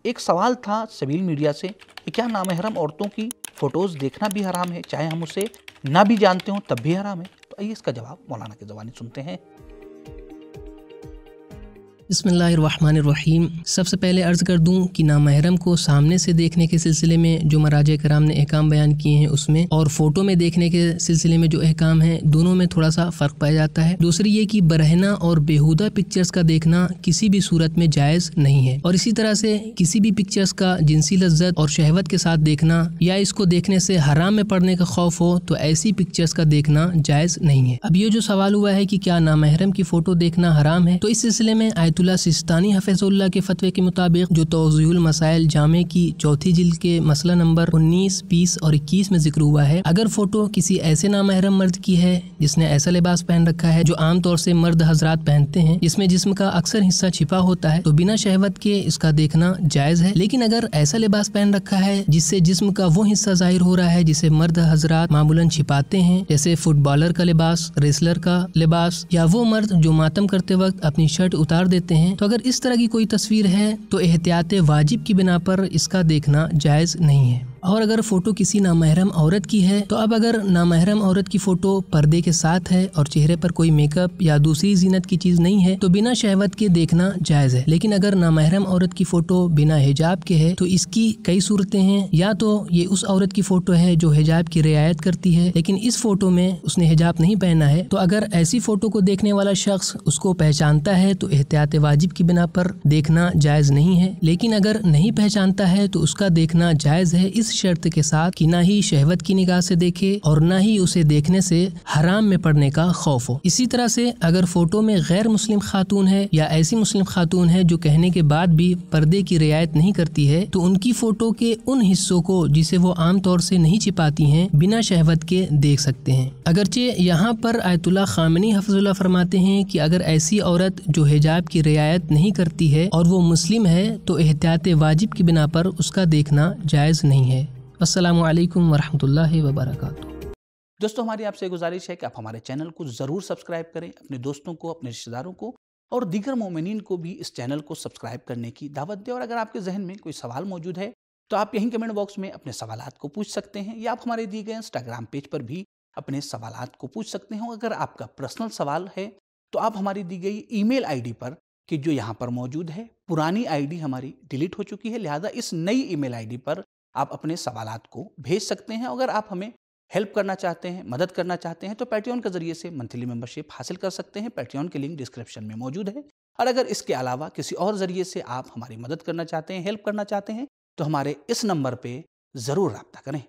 ایک سوال تھا سبیل میڈیا سے کہ کیا نامحرم عورتوں کی فوٹوز دیکھنا بھی حرام ہے، چاہے ہم اسے نہ بھی جانتے ہوں تب بھی حرام ہے؟ تو آئیے اس کا جواب مولانا کی زبانی سنتے ہیں۔ بسم اللہ الرحمن الرحیم۔ سب سے پہلے عرض کر دوں کہ نامحرم کو سامنے سے دیکھنے کے سلسلے میں جو مراجع کرام نے احکام بیان کیے ہیں اس میں، اور فوٹو میں دیکھنے کے سلسلے میں جو احکام ہیں، دونوں میں تھوڑا سا فرق پایا جاتا ہے۔ دوسری یہ کہ برہنہ اور بیہودہ پکچرز کا دیکھنا کسی بھی صورت میں جائز نہیں ہے، اور اسی طرح سے کسی بھی پکچرز کا جنسی لذت اور شہوت کے ساتھ دیکھنا یا اس کو دیکھنے سے حرام میں پڑنے کا خوف ہو تو ایسی پکچرز کا دیکھنا جائز نہیں ہے۔ اب یہ جو سوال ہوا ہے کہ کیا نامحرم کی فوٹو دیکھنا حرام ہے، تو اس سلسلے میں آیت اللہ سستانی حفظ اللہ کے فتوے کے مطابق جو توضیح المسائل جامع کی چوتھی جلد کے مسئلہ نمبر 19، 20 اور 21 میں ذکر ہوا ہے، اگر فوٹو کسی ایسے نامحرم مرد کی ہے جس نے ایسا لباس پہن رکھا ہے جو عام طور سے مرد حضرات پہنتے ہیں، جس میں جسم کا اکثر حصہ چھپا ہوتا ہے، تو بنا شہوت کے اس کا دیکھنا جائز ہے۔ لیکن اگر ایسا لباس پہن رکھا ہے جس سے جسم کا وہ حصہ ظاہر ہو رہا ہے جسے مرد حضرات معمولاً چھپاتے ہیں، جیسے فٹ بالر کا لباس، ریسلر کا لباس، یا وہ مرد جو ماتم کرتے وقت اپنی شرٹ اتار دیتے ہیں، تو اگر اس طرح کی کوئی تصویر ہے تو احتیاط واجب کی بنا پر اس کا دیکھنا جائز نہیں ہے۔ اور اگر فوٹو کسی نامحرم عورت کی ہے تو اب اگر نامحرم عورت کی فوٹو پردے کے ساتھ ہے اور چہرے پر کوئی میک اپ یا دوسری زینت کی چیز نہیں ہے تو بنا شہوت کے دیکھنا جائز ہے۔ لیکن اگر نامحرم عورت کی فوٹو بنا حجاب کے ہے تو اس کی کئی صورتیں ہیں، یا تو یہ اس عورت کی فوٹو ہے جو حجاب کی رعایت کرتی ہے لیکن اس فوٹو میں اس نے حجاب نہیں پہنا ہے، تو اگر ایسی فوٹو کو دیکھنے والا شخص اس کو پہچانتا ہے تو احتیاط واجب کی بنا پر دیکھنا جائز نہیں ہے۔ لیکن اگر نہیں پہچانتا ہے تو اس کا دیکھنا جائز ہے، اس شرط کے ساتھ کہ نہ ہی شہوت کی نگاہ سے دیکھے اور نہ ہی اسے دیکھنے سے حرام میں پڑنے کا خوف ہو۔ اسی طرح سے اگر فوٹو میں غیر مسلم خاتون ہے یا ایسی مسلم خاتون ہے جو کہنے کے بعد بھی پردے کی رعایت نہیں کرتی ہے، تو ان کی فوٹو کے ان حصوں کو جسے وہ عام طور سے نہیں چھپاتی ہیں بنا شہوت کے دیکھ سکتے ہیں۔ اگرچہ یہاں پر آیت اللہ خامنی حفظ اللہ فرماتے ہیں کہ اگر ایسی عورت جو حجاب کی رعایت نہیں کرتی ہے اور وہ مسلم ہے تو احتیاط واجب کی بنا پر اس کا دیکھنا جائز نہیں ہے۔ السلام علیکم ورحمۃ اللہ وبرکاتہ۔ دوستو، ہماری آپ سے گزارش ہے کہ آپ ہمارے چینل کو ضرور سبسکرائب کریں، اپنے دوستوں کو، اپنے رشتہ داروں کو اور دیگر مومنین کو بھی اس چینل کو سبسکرائب کرنے کی دعوت دیں۔ اور اگر آپ کے ذہن میں کوئی سوال موجود ہے تو آپ یہیں کمنٹ باکس میں اپنے سوالات کو پوچھ سکتے ہیں، یا آپ ہمارے دیے گئے انسٹاگرام پیج پر بھی اپنے سوالات کو پوچھ سکتے ہیں۔ اگر آپ کا پرسنل سوال ہے تو آپ ہماری دی گئی ای میل آئی ڈی پر، کہ جو یہاں پر موجود ہے، پرانی آئی ڈی ہماری ڈیلیٹ ہو چکی ہے، لہذا اس نئی ای میل آئی ڈی پر آپ اپنے سوالات کو بھیج سکتے ہیں۔ اگر آپ ہمیں ہیلپ کرنا چاہتے ہیں، مدد کرنا چاہتے ہیں، تو پیٹریون کے ذریعے سے منتھلی ممبرشپ حاصل کر سکتے ہیں۔ پیٹریون کی لنک ڈسکرپشن میں موجود ہے۔ اور اگر اس کے علاوہ کسی اور ذریعے سے آپ ہماری مدد کرنا چاہتے ہیں، ہیلپ کرنا چاہتے ہیں، تو ہمارے اس نمبر پہ ضرور رابطہ کریں۔